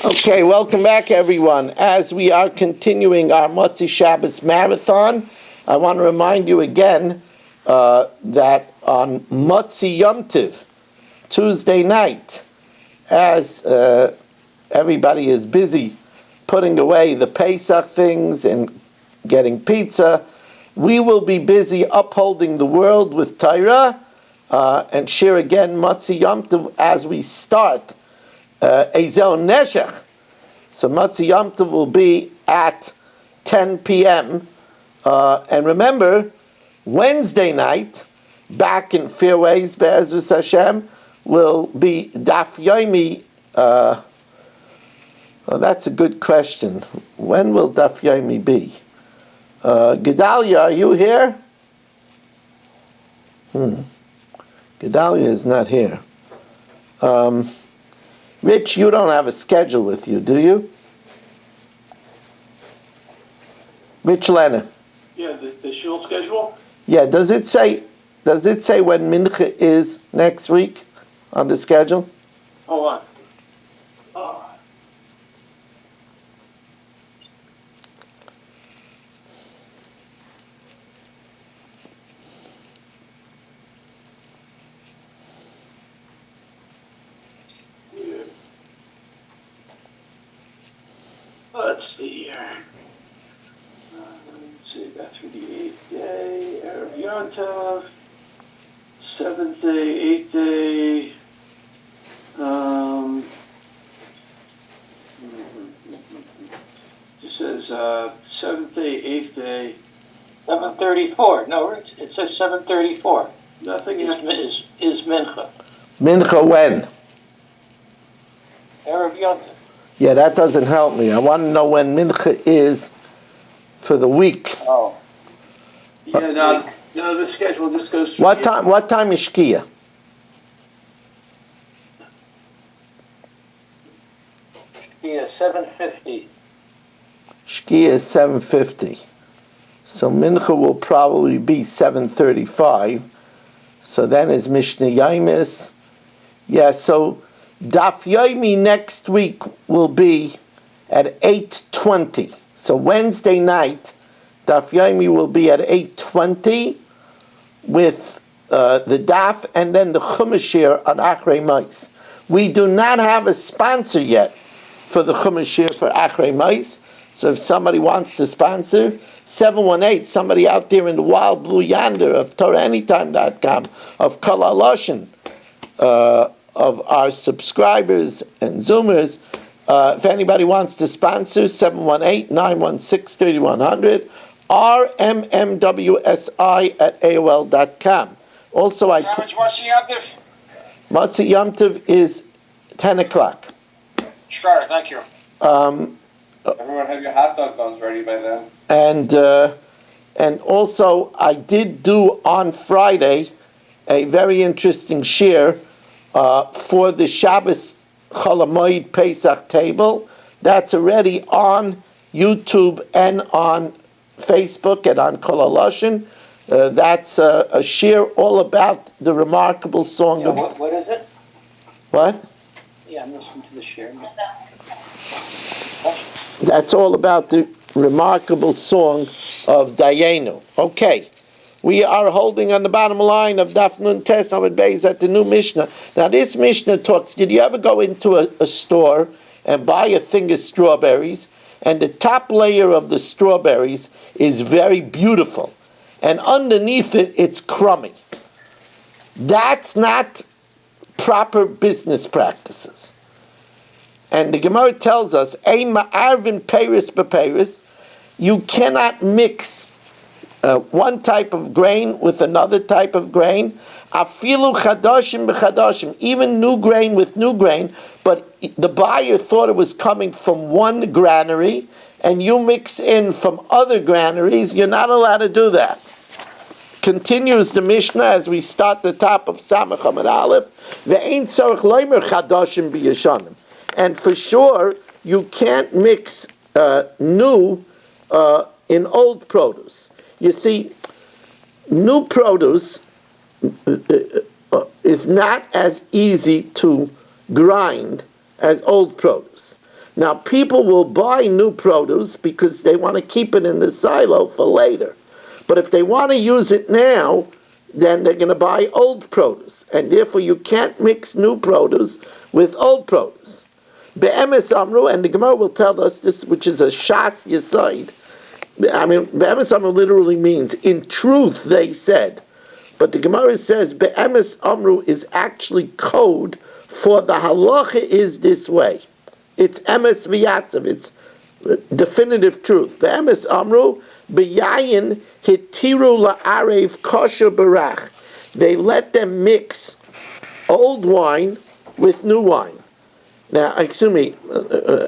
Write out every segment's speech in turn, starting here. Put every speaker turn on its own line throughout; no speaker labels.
Okay, welcome back, everyone. As we are continuing our Motzi Shabbos marathon, I want to remind you again that on Motzi Yom Tiv, Tuesday night, as everybody is busy putting away the Pesach things and getting pizza, we will be busy upholding the world with Torah and share again Motzi Yom Tov as we start Ezel Neshech. So Motzi Yom Tov will be at 10 p.m. And remember, Wednesday night, back in Fairways, Be'ezus Hashem, will be Daf Yomi. Well, that's a good question. When will Daf Yomi be? Gedalia, are you here? Gedalia is not here. Rich, you don't have a schedule with you, do you? Rich Lennon.
Yeah, the shul schedule?
Yeah, does it say when Mincha is next week on the schedule?
Hold on. Let's see here. Let's see, got through the 8th day, Erev Yom Tov, 7th day, 8th day. Just says 7th day, 8th day.
7:34. No, it says 7:34.
Nothing
is Mincha.
Mincha when?
Erev Yom Tov.
Yeah, that doesn't help me. I want to know when Mincha is for the week.
Oh.
Yeah, no, the schedule just goes through.
What time is Shkia?
Shkia 7:50.
Shkia is 7:50. So Mincha will probably be 7:35. So then is Mishnah Yomis. Yeah, so Daf Yomi next week will be at 8:20. So Wednesday night, Daf Yomi will be at 8:20 with the Daf and then the Chumashir on Achrei Mais. We do not have a sponsor yet for the Chumashir for Achrei Mais. So if somebody wants to sponsor, 718, somebody out there in the wild blue yonder of TorahAnytime.com, of Kol HaLashon, of our subscribers and Zoomers, if anybody wants to sponsor, 718-916-3100, rmmwsi@aol.com. Also,
How much Motzi Yom Tov?
Motzi Yom Tov is 10 o'clock.
Sure, thank you.
Everyone have your hot dog buns ready by then.
And also, I did do on Friday a very interesting share for the Shabbos Chol HaMoed Pesach table. That's already on YouTube and on Facebook and on Kol HaLashon. That's a share all about the remarkable song
Yeah,
of...
what is it?
What?
Yeah, I'm listening to the share.
That's all about the remarkable song of Dayenu. Okay. We are holding on the bottom line of Daf Nun Tes Amud Beis at the new Mishnah. Now this Mishnah talks, did you ever go into a store and buy a thing of strawberries, and the top layer of the strawberries is very beautiful, and underneath it, it's crummy? That's not proper business practices. And the Gemara tells us, Ein ma'arvin peris beperis, you cannot mix one type of grain with another type of grain. Afilu chadashim b'chadashim, even new grain with new grain, but the buyer thought it was coming from one granary, and you mix in from other granaries, you're not allowed to do that. Continues the Mishnah as we start the top of Samach Amud Aleph, ve'ein tzarich loimer chadashim b'yashanim. And for sure, you can't mix new in old produce. You see, new produce is not as easy to grind as old produce. Now, people will buy new produce because they want to keep it in the silo for later. But if they want to use it now, then they're going to buy old produce. And therefore, you can't mix new produce with old produce. Be'emes Amru, and the Gemara will tell us this, which is a Shas Yesod. I mean, Be'emes Amru literally means, in truth, they said. But the Gemara says, Be'emes Amru is actually code for the halacha is this way. It's emes v'yatzav. It's definitive truth. Be'emes Amru, B'yayin hitiru la'arev kosher barach. They let them mix old wine with new wine. Now, excuse me,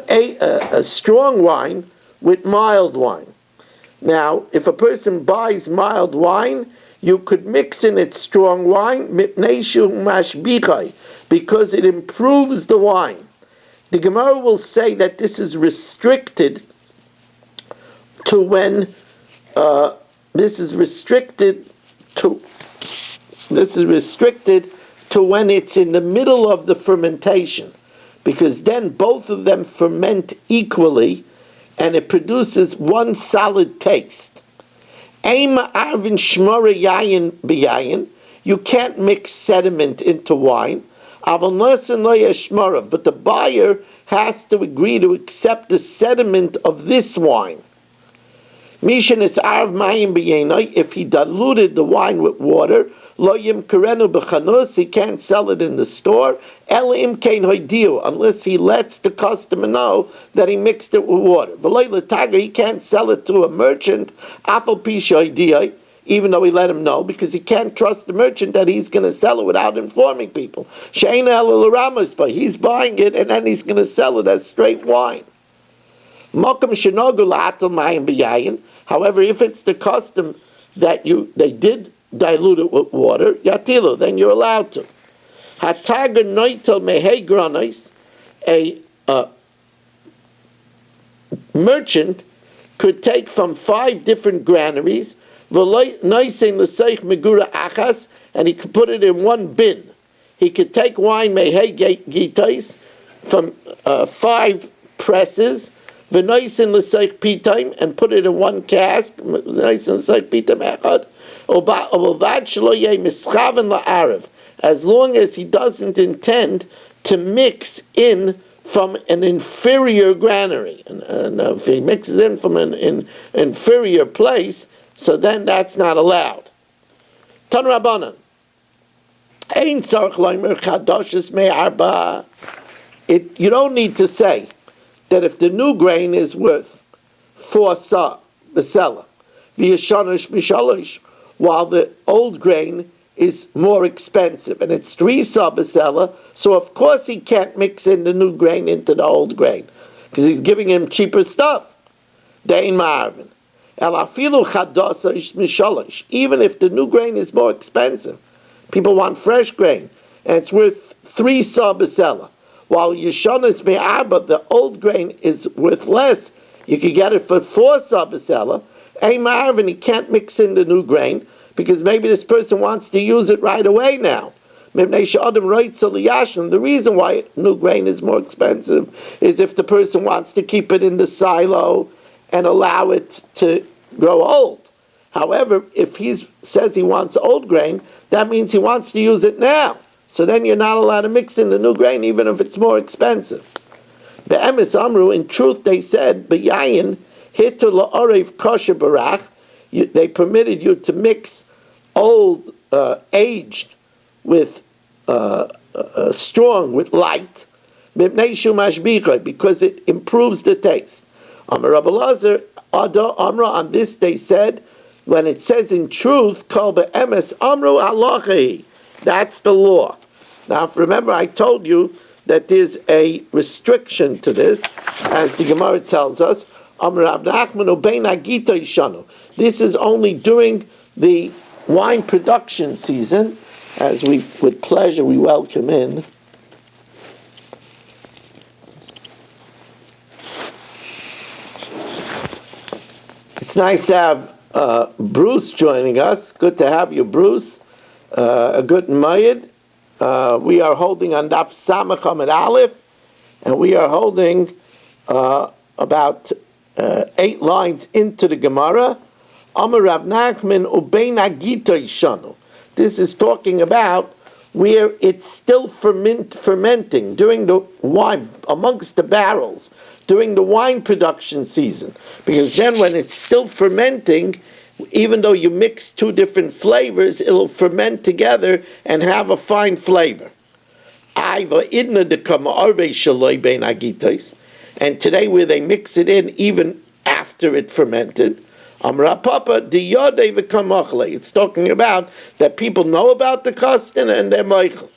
a strong wine with mild wine. Now, if a person buys mild wine, you could mix in it strong wine, because it improves the wine. The Gemara will say that this is restricted to when when it's in the middle of the fermentation, because then both of them ferment equally, and it produces one solid taste. You can't mix sediment into wine, but the buyer has to agree to accept the sediment of this wine. If he diluted the wine with water, he can't sell it in the store, unless he lets the customer know that he mixed it with water. He can't sell it to a merchant, even though he let him know, because he can't trust the merchant that he's going to sell it without informing people. But he's buying it and then he's going to sell it as straight wine. However, if it's the custom that they did dilute it with water, yatilu, then you're allowed to. Hataga noitel mehe granis, a merchant could take from 5 different granaries, and he could put it in one bin. He could take wine mehe gitais from 5 presses, and put it in one cask, as long as he doesn't intend to mix in from an inferior granary. And if he mixes in from an inferior place, so then that's not allowed. Tan Rabbanan. You don't need to say that if the new grain is worth 4 sa besela, while the old grain is more expensive, and it's 3 sa besela, so of course he can't mix in the new grain into the old grain, because he's giving him cheaper stuff. Dein ma'arvin. Even if the new grain is more expensive, people want fresh grain, and it's worth 3 sa besela, while Yeshonas me'arba, the old grain, is worth less, you could get it for 4 sa besela. Ein ma'arvin, he can't mix in the new grain, because maybe this person wants to use it right away now. The reason why new grain is more expensive is if the person wants to keep it in the silo and allow it to grow old. However, if he says he wants old grain, that means he wants to use it now. So then you're not allowed to mix in the new grain, even if it's more expensive. Be'emes Amru, in truth they said, B'yayin hitu la'orev kosher barach, they permitted you to mix old, aged with strong, with light, because it improves the taste. Amar Rabbi Lazar, Amra, on this they said, when it says in truth, Kol be'emes Amru halachi, that's the law. Now remember, I told you that there's a restriction to this, as the Gemara tells us. This is only during the wine production season, as we, with pleasure, we welcome in it's nice to have Bruce joining us. Good to have you, Bruce. A good mayid. We are holding on Daf Samach Amud Aleph, and we are holding about 8 lines into the Gemara. Amar Rav Nachman ubein agitoi shanu. This is talking about where it's still fermenting during the wine, amongst the barrels, during the wine production season. Because then when it's still fermenting, even though you mix 2 different flavors, it'll ferment together and have a fine flavor. And today where they mix it in even after it fermented, it's talking about that people know about the custom and they're meichel.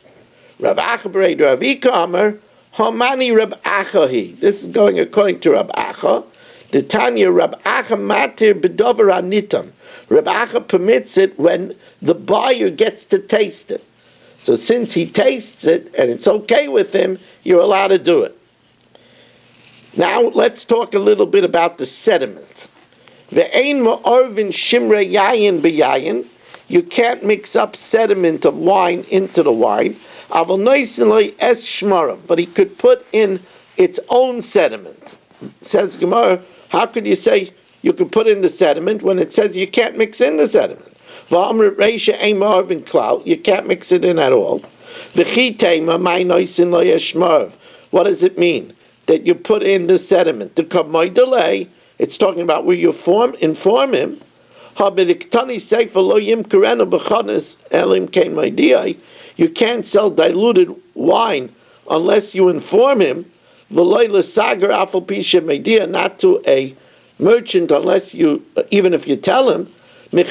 Rav Acha bereid Rav Ika Amar, Hamani Rav Acha. This is going according to Rav Acha. The Tanya Rav Acha matir b'dover anitam. Rav Acha permits it when the buyer gets to taste it. So since he tastes it and it's okay with him, you're allowed to do it. Now let's talk a little bit about the sediment. Ve'ein ma'arvin shimre yayin b'yayin. You can't mix up sediment of wine into the wine. Aval noisin lo es shmara. But he could put in its own sediment. Says Gemara, how could you say you could put in the sediment when it says you can't mix in the sediment? V'amr reisha ein ma'arvin klal. You can't mix it in at all. V'chitema mai noisin lo es shmara. What does it mean? That you put in the sediment. The kamay delay. It's talking about where you inform him. You can't sell diluted wine unless you inform him. Not to a merchant unless you, even if you tell him. The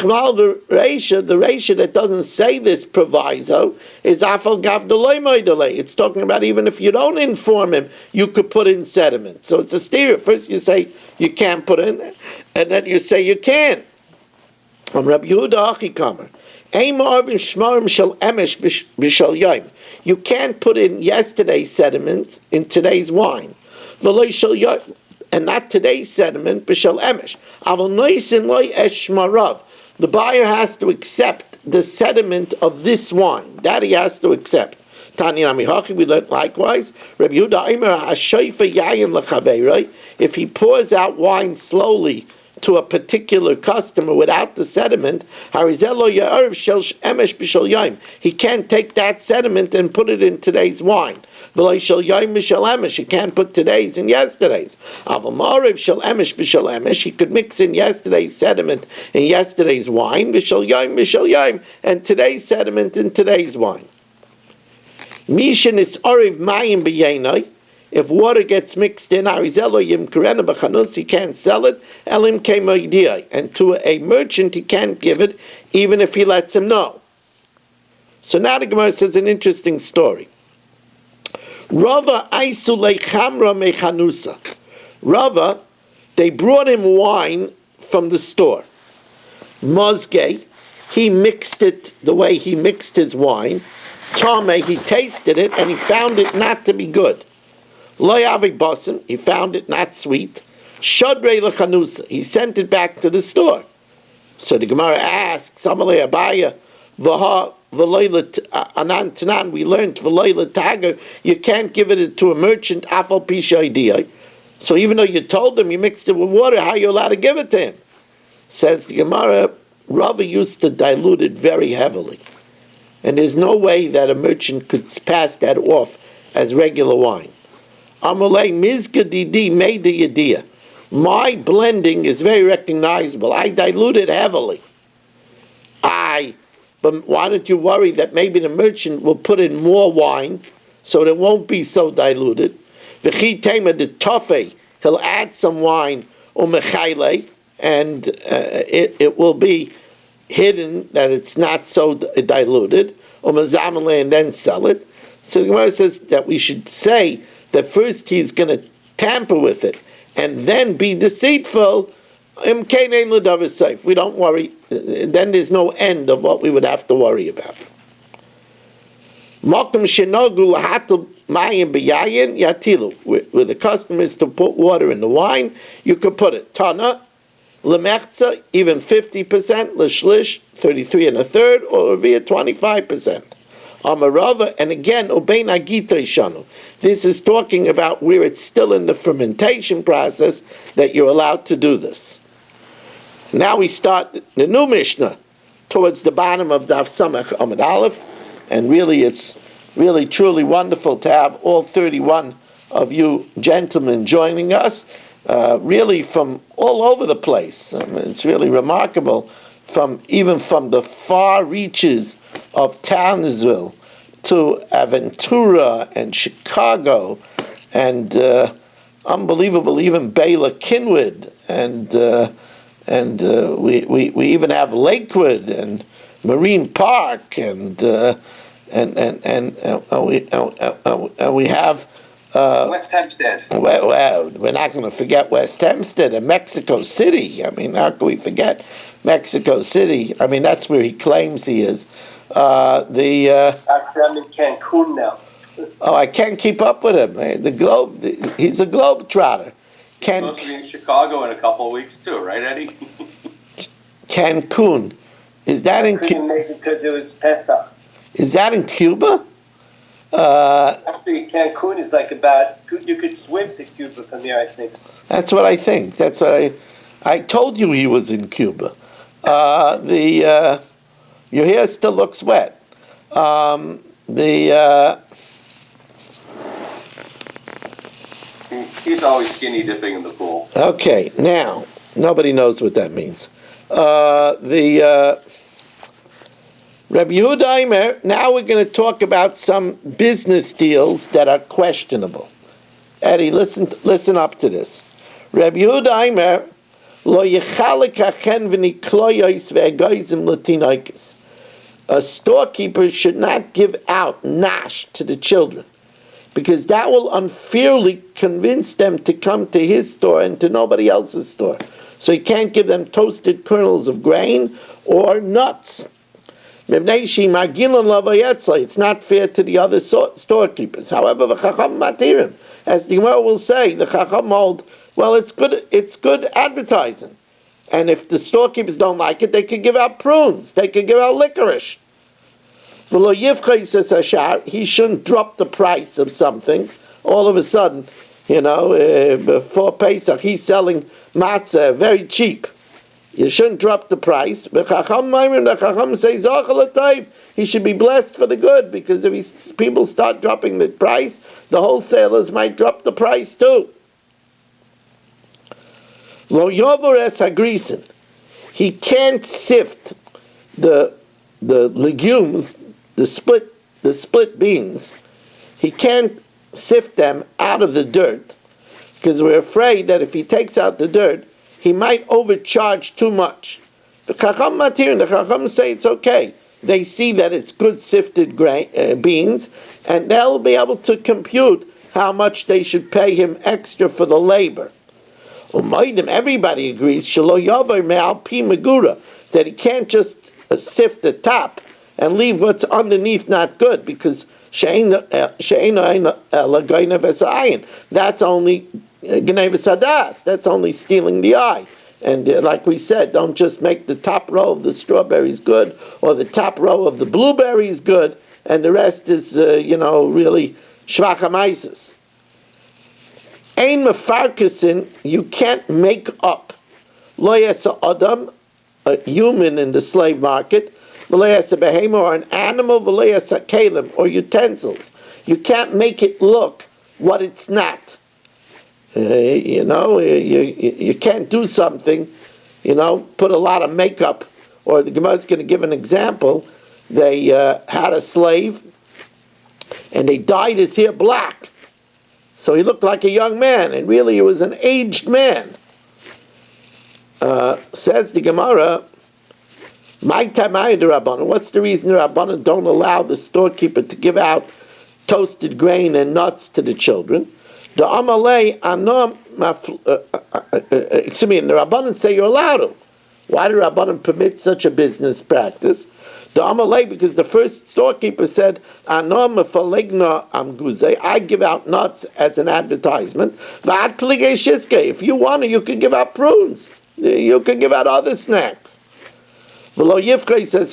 reisha that doesn't say this proviso is afal gav delay my delay. It's talking about even if you don't inform him, you could put in sediment. So it's a steer. First you say you can't put in, and then you say you can. Rabbi Yehuda Achikamer. You can't put in yesterday's sediment in today's wine. And not today's sediment, b'shel emesh. The buyer has to accept the sediment of this wine. That he has to accept. Tanya Namihachi, we learned likewise. Rabbi Yehuda Aimer Hashayfa Yayin L'Chaveiroi. If he pours out wine slowly to a particular customer without the sediment, he can't take that sediment and put it in today's wine. He can't put today's in yesterday's. He could mix in yesterday's sediment in yesterday's wine, and today's sediment in today's wine. If water gets mixed in, he can't sell it, and to a merchant he can't give it, even if he lets him know. So now the Gemara says an interesting story. Rava, they brought him wine from the store. Mozge, he mixed it the way he mixed his wine. Tame, he tasted it and he found it not to be good. Loyavik Basim, he found it not sweet. Shadrei lechanusa, he sent it back to the store. So the Gemara asks, Amalei Abaya, Vaha v'loy anan tanan, we learned v'loy l'tager, you can't give it to a merchant, afal pisha idea. So even though you told him you mixed it with water, how are you allowed to give it to him? Says the Gemara, Rava used to dilute it very heavily. And there's no way that a merchant could pass that off as regular wine. Amalei mizka didi made the idea. My blending is very recognizable. I dilute it heavily. But why don't you worry that maybe the merchant will put in more wine so that it won't be so diluted? V'chi tema de tofe, he'll add some wine, umechayle, and it will be hidden that it's not so diluted, umezamale, and then sell it. So the Gemara says that we should say that first he's going to tamper with it and then be deceitful. We don't worry. Then there's no end of what we would have to worry about. Where the custom is to put water in the wine, you could put it. Tana, lemechza, even 50%, l'shlish, 33 1/3, or revia, 25%. Amarava, and again, Ubein Agita Ishanu. This is talking about where it's still in the fermentation process that you're allowed to do this. Now we start the new Mishnah towards the bottom of Daf Samach Amud Aleph, and really it's really truly wonderful to have all 31 of you gentlemen joining us, really from all over the place. I mean, it's really remarkable, even from the far reaches of Townsville to Aventura and Chicago, and unbelievable, even Bela Kinwood, and we even have Lakewood and Marine Park, and we have
West Hempstead.
well, we're not going to forget West Hempstead and Mexico City. I mean, how can we forget Mexico City? I mean, that's where he claims he is.
Actually, I'm in Cancun now.
Oh, I can't keep up with him. He's a globetrotter.
He's supposed to be in Chicago in a couple of weeks too, right, Eddie?
Cancun. Is that in
Couldn't make it because it was Pesach.
Is that in Cuba?
Actually, Cancun is like you could swim to Cuba from here, I think.
That's what I think. That's what I told you he was in Cuba. Your hair still looks wet.
He's always skinny dipping in the pool.
Okay, now nobody knows what that means. Rabbi Yehuda Aimer. Now we're going to talk about some business deals that are questionable. Eddie, listen up to this. Rabbi Yehuda Aimer, lo yechalek hachen v'nikloyos ve'egoyzim latinoikis. A storekeeper should not give out nash to the children, because that will unfairly convince them to come to his store and to nobody else's store. So you can't give them toasted kernels of grain or nuts. It's not fair to the other storekeepers. However, as the Gemara will say, the Chacham hold, well, it's good advertising. And if the storekeepers don't like it, they could give out prunes, they could give out licorice. He shouldn't drop the price of something. All of a sudden, before Pesach, he's selling matzah very cheap. You shouldn't drop the price. The Chacham says, he should be blessed for the good, because if people start dropping the price, the wholesalers might drop the price too. Lo yovores hagrisen. He can't sift the legumes, the split beans. He can't sift them out of the dirt, because we're afraid that if he takes out the dirt, he might overcharge too much. The Chacham Matir, the Chacham say it's okay. They see that it's good sifted beans, and they'll be able to compute how much they should pay him extra for the labor. Everybody agrees that he can't just sift the top and leave what's underneath not good, because that's only Gnevus Hadas, that's only stealing the eye. And like we said, don't just make the top row of the strawberries good or the top row of the blueberries good, and the rest is, really shvachamaisis. Ein mefarkasin, you can't make up. Lo yasa adam, a human in the slave market, v'lo yasa behema, or an animal, v'lo yasa kalim, or utensils. You can't make it look what it's not. You can't do something, put a lot of makeup. Or the Gemara is going to give an example. They had a slave, and they dyed his hair black, so he looked like a young man, and really he was an aged man. Says the Gemara, what's the reason the Rabbanan don't allow the storekeeper to give out toasted grain and nuts to the children? The Amalei Anom, and the Rabbanan say you're allowed to. Why do Rabbanan permit such a business practice? The Amalei, because the first storekeeper said, Anom falegna amguze, I give out nuts as an advertisement. If you want to, you can give out prunes. You can give out other snacks. V'lo yifcha, he says,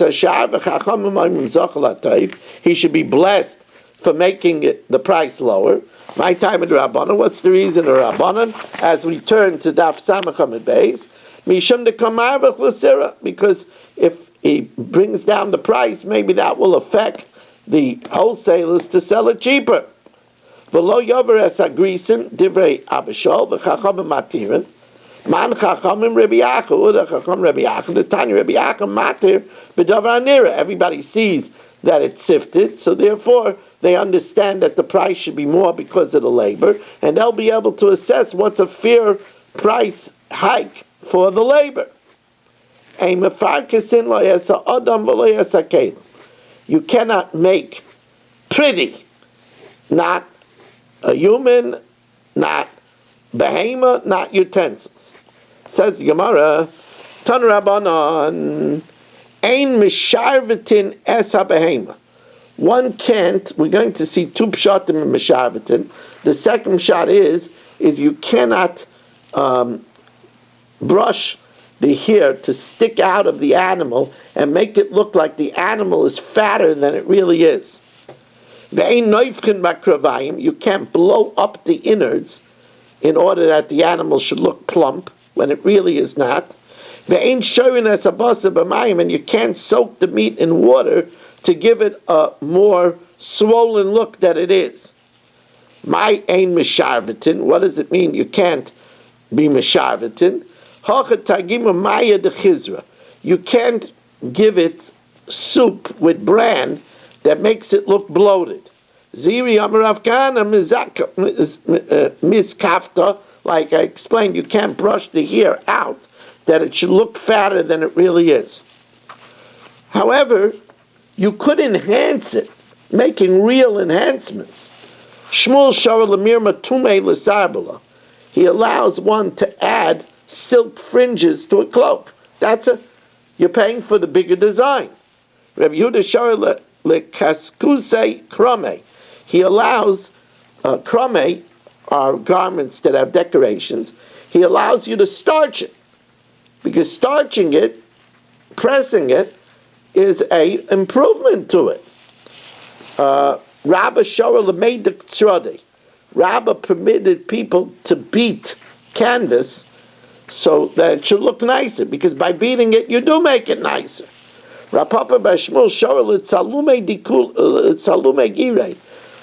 he should be blessed for making the price lower. My time in Rabbanan. What's the reason of Rabbanan? As we turn to Daf Samachamid Beis, Mishum de Kamar L'Sira, because if he brings down the price, maybe that will affect the wholesalers to sell it cheaper. V'lo yover es agrisen divrei Abishol v'chachamim matirin. Man chachamim Rabbi Yaakov, the chacham Rabbi Yaakov, the Tanya Rabbi Yaakov matir b'davar anira. Everybody sees that it's sifted, so therefore they understand that the price should be more because of the labor, and they'll be able to assess what's a fair price hike for the labor. You cannot make pretty, not a human, not behemoth, not utensils. Says the Gemara, Tan Rabbanon, Ein misharvetin es ha-behema. One can't, we're going to see two pshatim in misharvetin. The second shot is you cannot brush the hair to stick out of the animal and make it look like the animal is fatter than it really is. Ve'ein noifchen b'kravayim, you can't blow up the innards in order that the animal should look plump when it really is not. Ve'ein shoyin es habasa b'mayim, and you can't soak the meat in water to give it a more swollen look that it is. My ein misharvetin, what does it mean? You can't be misharvetin. You can't give it soup with bran that makes it look bloated. Ziri amaravkana miskafta, like I explained, you can't brush the hair out that it should look fatter than it really is. However, you could enhance it, making real enhancements. Shmuel Shara Lemir Matume L'Sarbala. He allows one to add silk fringes to a cloak. You're paying for the bigger design. Rabbi Yehuda Shara Lekaskuse Krame. He allows krame, are garments that have decorations. He allows you to starch it, because starching it, pressing it, is a improvement to it. Rabba Shara Lameid Tzrade. Rabba permitted people to beat canvas so that it should look nicer, because by beating it, you do make it nicer. Rapapa Bashmul Shara L'Tzalume Girei.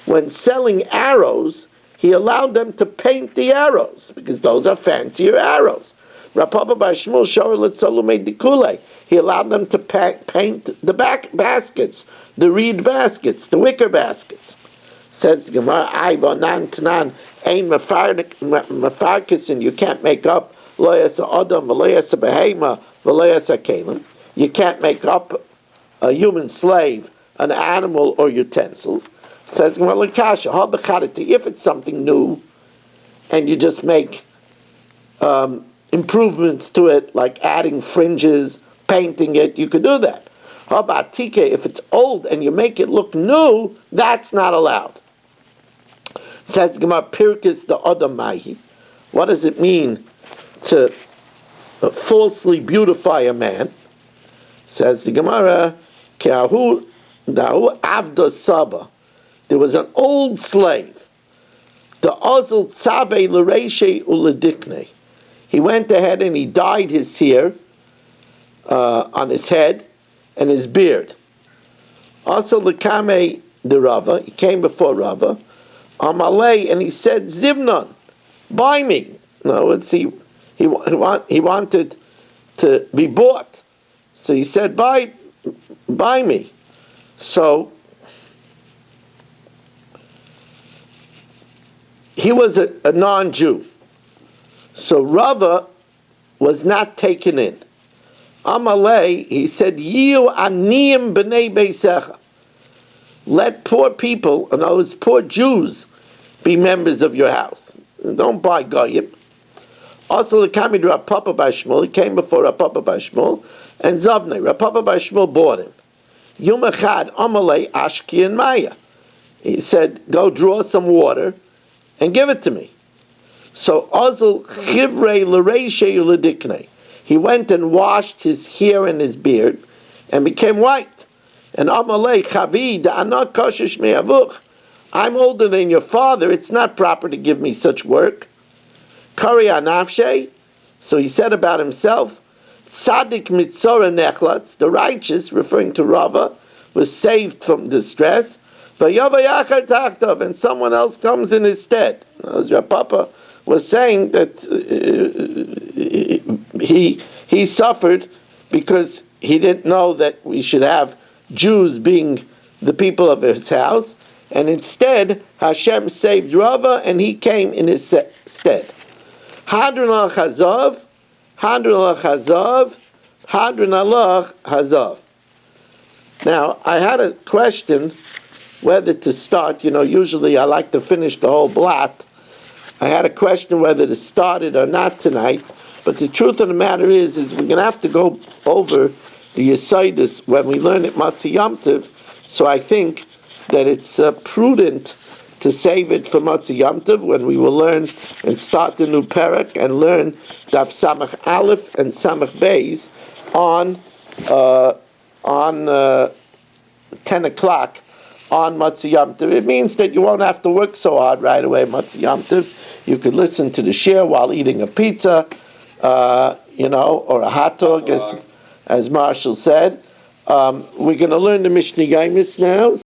When selling arrows, he allowed them to paint the arrows, because those are fancier arrows. Rapapa Bashmul Shara L'Tzalume Dikule. He allowed them to paint the back baskets, the reed baskets, the wicker baskets. Says the Gemara, Aiva nan tanan ein mefarkisin. You can't make up loyas adam v'loyas behema v'loyas kalim. You can't make up a human slave, an animal, or utensils. Says Gemara Lakasha ha b'chariti. If it's something new, and you just make improvements to it, like adding fringes, painting it, you could do that. How about TK? If it's old and you make it look new, that's not allowed. Says the Gemara, Pirkis the Odamahi. What does it mean to falsely beautify a man? Says the Gemara, Keahu Dahu Avda Saba. There was an old slave. The Ozil Tzabe L'Reishe Uladikne. He went ahead and he dyed his hair on his head and his beard. Also L'Kame the Rava. He came before Rava. Amalei, and he said, Zivnon, buy me. In other words, he wanted to be bought. So he said, buy me. So he was a non-Jew. So Rava was not taken in. Amalei, he said, Yiu aniyim b'nei beisecha. Let poor people, in other words, poor Jews, be members of your house. Don't buy goyim. Also, the Kamid Rapapa Bashmul, he came before Rapapa Bashmul, and Zavne, Rapapa Bashmul bought him. Yom Echad Amalei Ashki and Maya. He said, go draw some water and give it to me. So Ozil Chivrei L'Reishe Uladikne. He went and washed his hair and his beard. and became white. And Amalei Chavi Da'ana Koshish Me'avuch. I'm older than your father. It's not proper to give me such work. Kari Anafshe. So he said about himself, Tzadik Mitzora Nechlatz, the righteous, referring to Rava, was saved from distress. Vayava Yachar Tachtov, and someone else comes in his stead. As Rav Papa was saying that he suffered because he didn't know that we should have Jews being the people of his house, and instead Hashem saved Rava, and he came in his stead. Hadron al Chazov, Hadron al Chazov, Hadron al Chazov. Now, I had a question whether to start. Usually I like to finish the whole blot. I had a question whether to start it or not tonight, but the truth of the matter is we're going to have to go over the Yesodus when we learn at Matzah Yom Tov, so I think that it's prudent to save it for Matzah Yom Tov when we will learn and start the new parak and learn Daf Samach Aleph and Samach Beis on 10 o'clock on Matzah Yom Tov. It means that you won't have to work so hard right away Matzah Yom Tov. You could listen to the shir while eating a pizza, or a hot dog, as Marshall said. We're going to learn the Mishnah Yomis now.